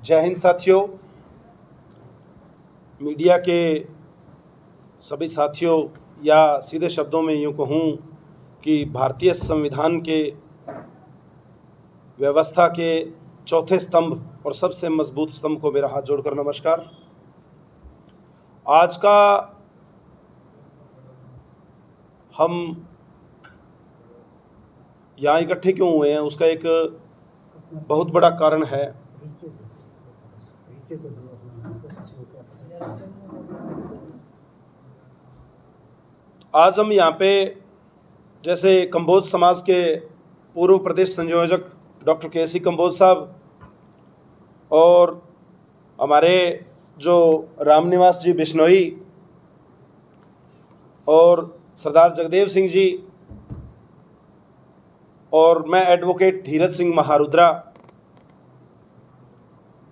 जय हिंद साथियों। मीडिया के सभी साथियों, या सीधे शब्दों में यूँ कहूँ कि भारतीय संविधान के व्यवस्था के चौथे स्तंभ और सबसे मजबूत स्तंभ को मेरा हाथ जोड़कर नमस्कार। आज का हम यहाँ इकट्ठे क्यों हुए हैं, उसका एक बहुत बड़ा कारण है। आज हम यहाँ पे जैसे कंबोज समाज के पूर्व प्रदेश संयोजक डॉक्टर के.सी. कंबोज साहब और हमारे जो रामनिवास जी बिश्नोई और सरदार जगदेव सिंह जी और मैं एडवोकेट धीरज सिंह महारुद्रा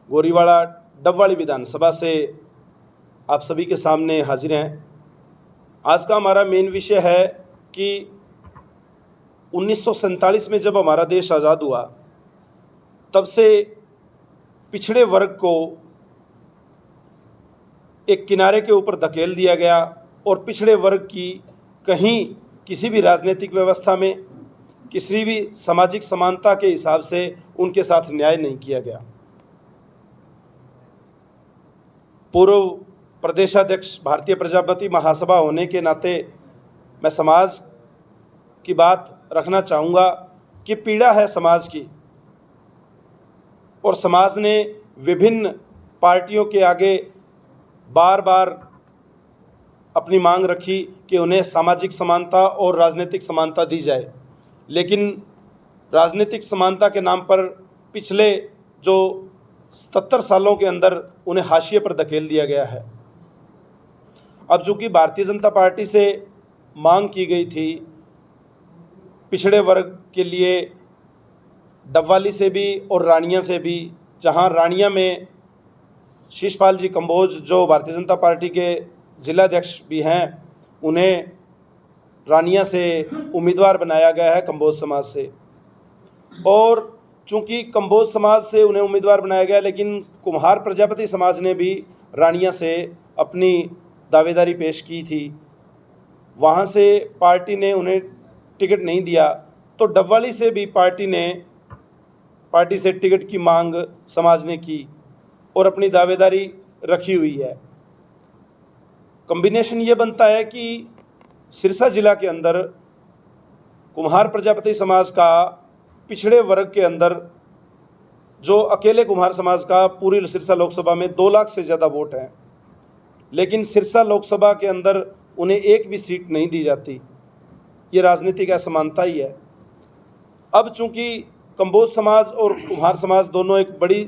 गोरीवाड़ा डबवाली विधानसभा से आप सभी के सामने हाजिर हैं। आज का हमारा मेन विषय है कि 1947 में जब हमारा देश आज़ाद हुआ तब से पिछड़े वर्ग को एक किनारे के ऊपर धकेल दिया गया और पिछड़े वर्ग की कहीं किसी भी राजनीतिक व्यवस्था में, किसी भी सामाजिक समानता के हिसाब से उनके साथ न्याय नहीं किया गया। पूर्व प्रदेशाध्यक्ष भारतीय प्रजापति महासभा होने के नाते मैं समाज की बात रखना चाहूँगा कि पीड़ा है समाज की, और समाज ने विभिन्न पार्टियों के आगे बार बार अपनी मांग रखी कि उन्हें सामाजिक समानता और राजनीतिक समानता दी जाए, लेकिन राजनीतिक समानता के नाम पर पिछले जो 77 सालों के अंदर उन्हें हाशिए पर धकेल दिया गया है। अब चूँकि भारतीय जनता पार्टी से मांग की गई थी पिछड़े वर्ग के लिए डबवाली से भी और रानिया से भी, जहां रानिया में शिषपाल जी कंबोज जो भारतीय जनता पार्टी के जिलाध्यक्ष भी हैं, उन्हें रानिया से उम्मीदवार बनाया गया है कंबोज समाज से। और चूंकि कंबोज समाज से उन्हें उम्मीदवार बनाया गया, लेकिन कुम्हार प्रजापति समाज ने भी रानिया से अपनी दावेदारी पेश की थी। वहाँ से पार्टी ने उन्हें टिकट नहीं दिया, तो डबवाली से भी पार्टी से टिकट की मांग समाज ने की और अपनी दावेदारी रखी हुई है। कॉम्बिनेशन ये बनता है कि सिरसा जिला के अंदर कुम्हार प्रजापति समाज का पिछड़े वर्ग के अंदर जो अकेले कुम्हार समाज का पूरी सिरसा लोकसभा में 2 लाख से ज़्यादा वोट हैं, लेकिन सिरसा लोकसभा के अंदर उन्हें एक भी सीट नहीं दी जाती। ये राजनीतिक असमानता ही है। अब चूंकि कंबोज समाज और कुम्हार समाज दोनों एक बड़ी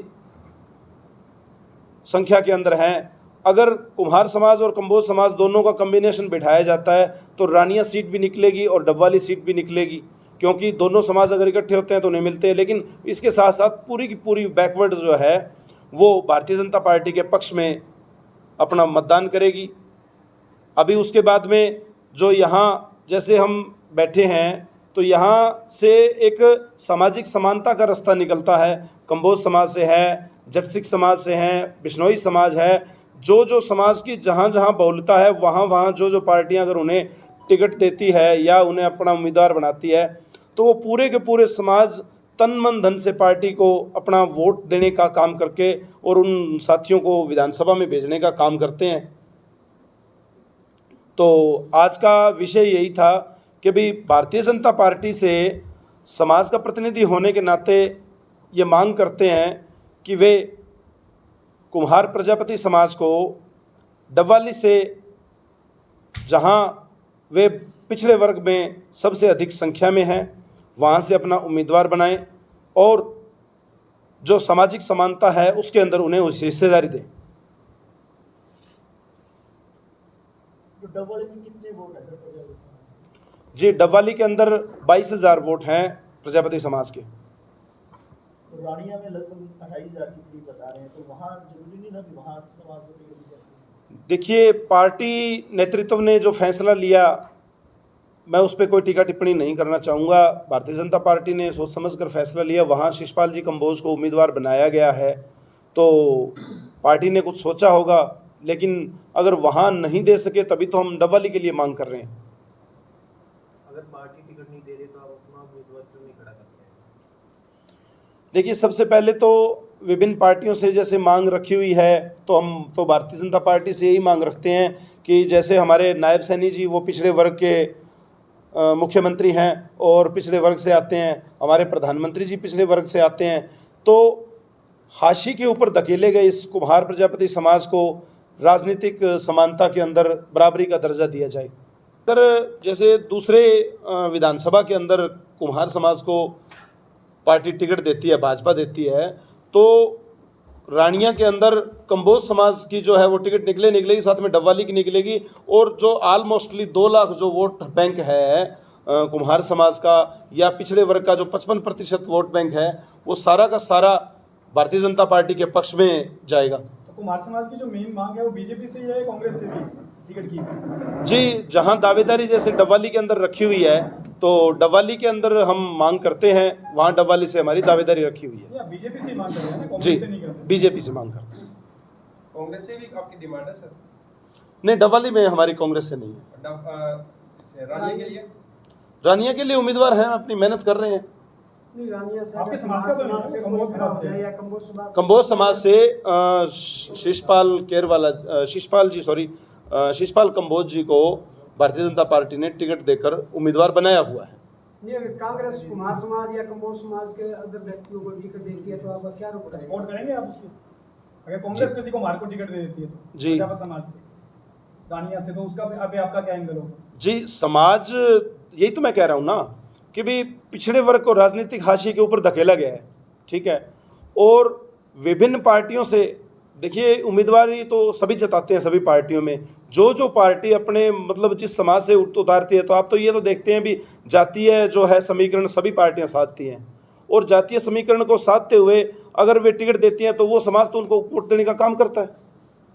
संख्या के अंदर हैं, अगर कुम्हार समाज और कंबोज समाज दोनों का कॉम्बिनेशन बिठाया जाता है तो रानिया सीट भी निकलेगी और डबवाली सीट भी निकलेगी, क्योंकि दोनों समाज अगर इकट्ठे होते हैं तो उन्हें मिलते हैं। लेकिन इसके साथ साथ पूरी की पूरी बैकवर्ड जो है वो भारतीय जनता पार्टी के पक्ष में अपना मतदान करेगी। अभी उसके बाद में जो यहाँ जैसे हम बैठे हैं तो यहाँ से एक सामाजिक समानता का रास्ता निकलता है। कंबोज समाज से है, जट सिख समाज से हैं, बिश्नोई समाज है, जो समाज की जहाँ जहाँ बहुलता है वहाँ जो पार्टियाँ अगर उन्हें टिकट देती है या उन्हें अपना उम्मीदवार बनाती है तो वो पूरे के पूरे समाज तन मन धन से पार्टी को अपना वोट देने का काम करके और उन साथियों को विधानसभा में भेजने का काम करते हैं। तो आज का विषय यही था कि भाई भारतीय जनता पार्टी से समाज का प्रतिनिधि होने के नाते ये मांग करते हैं कि वे कुम्हार प्रजापति समाज को डबवाली से, जहां वे पिछड़े वर्ग में सबसे अधिक संख्या में हैं, वहां से अपना उम्मीदवार बनाएं और जो सामाजिक समानता है उसके अंदर उन्हें उस हिस्सेदारी दें। डबवाली में कितने वोट हैं सर? जी, डबवाली के अंदर 22,000 वोट हैं प्रजापति समाज के। तो रानिया में लगभग 28,000 की बता रहे हैं, तो वहाँ जरूरी नहीं था कि वहाँ समाज को टिकट दी जाती? देखिए, पार्टी नेतृत्व ने जो फैसला लिया, मैं उस पर कोई टीका टिप्पणी नहीं करना चाहूँगा। भारतीय जनता पार्टी ने सोच समझ कर फैसला लिया, वहाँ शिषपाल जी कंबोज को उम्मीदवार बनाया गया है। तो पार्टी ने कुछ सोचा होगा, लेकिन अगर वहाँ नहीं दे सके तभी तो हम डबवाली के लिए मांग कर रहे हैं। अगर पार्टी टिकट नहीं दे रही तो आप अपना उम्मीदवार क्यों नहीं खड़ा करते हैं? देखिए, सबसे पहले तो विभिन्न पार्टियों से जैसे मांग रखी हुई है, तो हम तो भारतीय जनता पार्टी से यही मांग रखते हैं कि जैसे हमारे नायब सैनी जी वो पिछड़े वर्ग के मुख्यमंत्री हैं और पिछड़े वर्ग से आते हैं, हमारे प्रधानमंत्री जी पिछड़े वर्ग से आते हैं, तो हाशी के ऊपर धकेले गए इस कुम्हार प्रजापति समाज को राजनीतिक समानता के अंदर बराबरी का दर्जा दिया जाए। अगर जैसे दूसरे विधानसभा के अंदर कुम्हार समाज को पार्टी टिकट देती है, भाजपा देती है, तो रानिया के अंदर कंबोज समाज की जो है वो टिकट निकलेगी, साथ में डबवाली की निकलेगी, और जो ऑलमोस्टली 2 लाख जो वोट बैंक है कुम्हार समाज का या पिछड़े वर्ग का जो 55% वोट बैंक है, वो सारा का सारा भारतीय जनता पार्टी के पक्ष में जाएगा। तो कुमार समाज की जो मेन मांग है वो बीजेपी से ही है, कांग्रेस से भी टिकट की? जी, जहां दावेदारी जैसे डबवाली के अंदर रखी हुई है, तो डबवाली के अंदर हम मांग करते हैं, वहां डबवाली से हमारी दावेदारी रखी हुई है। बीजेपी से ही मांग कर रहे हैं ना, जी, कांग्रेस से नहीं कर रहे? बीजेपी से मांग करते हैं। कांग्रेस से भी आपकी डिमांड है सर? नहीं, डबवाली में हमारी कांग्रेस से नहीं है। रानिया के लिए? रानिया के लिए उम्मीदवार हैं, अपनी मेहनत कर रहे हैं। नहीं, रानिया से आपके समाज का तो नहीं है, कंबोज समाज से है। या कंबोज समाज से शिषपाल कंबोज जी को भारतीय जनता पार्टी ने टिकट देकर उम्मीदवार बनाया हुआ है। नहीं, अगर कांग्रेस कुमार समाज या कंबोज समाज के अगर व्यक्तियों को टिकट देती है तो आपका क्या रुख रहेगा? सपोर्ट करेंगे आप उसको? अगर कांग्रेस किसी को मार को टिकट दे देती है तो जी, प्रजापति समाज से, रानिया से, तो उसका अभी आपका क्या एंगल होगा? जी, समाज, यही तो मैं कह रहा हूँ ना कि भी पिछड़े वर्ग को राजनीतिक हाशिए के ऊपर धकेला गया है, ठीक है, और विभिन्न पार्टियों से देखिए उम्मीदवारी तो सभी जताते हैं, सभी पार्टियों में जो पार्टी अपने मतलब जिस समाज से उतारती है, तो आप तो ये तो देखते हैं भी जातीय जो है समीकरण सभी पार्टियां साधती हैं, और जातीय समीकरण को साधते हुए अगर वे टिकट देती हैं तो वो समाज तो उनको वोट देने का काम करता है।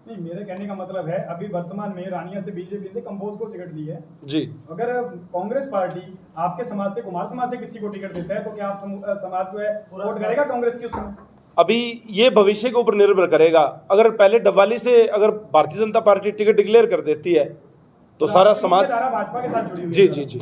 नहीं, मेरे कहने का मतलब है अभी वर्तमान में रानिया से बीजेपी ने कंबोज को टिकट दी है जी। अगर कांग्रेस पार्टी आपके समाज से, कुमार समाज से किसी को टिकट देता है तो क्या आप समाज जो है सपोर्ट करेगा कांग्रेस की उस समय? अभी ये भविष्य के ऊपर निर्भर करेगा। अगर पहले डबवाली से अगर Bharatiya Janata party ticket declare कर देती है तो सारा समाज भाजपा के साथ जुड़ी हुई है। जी जी जी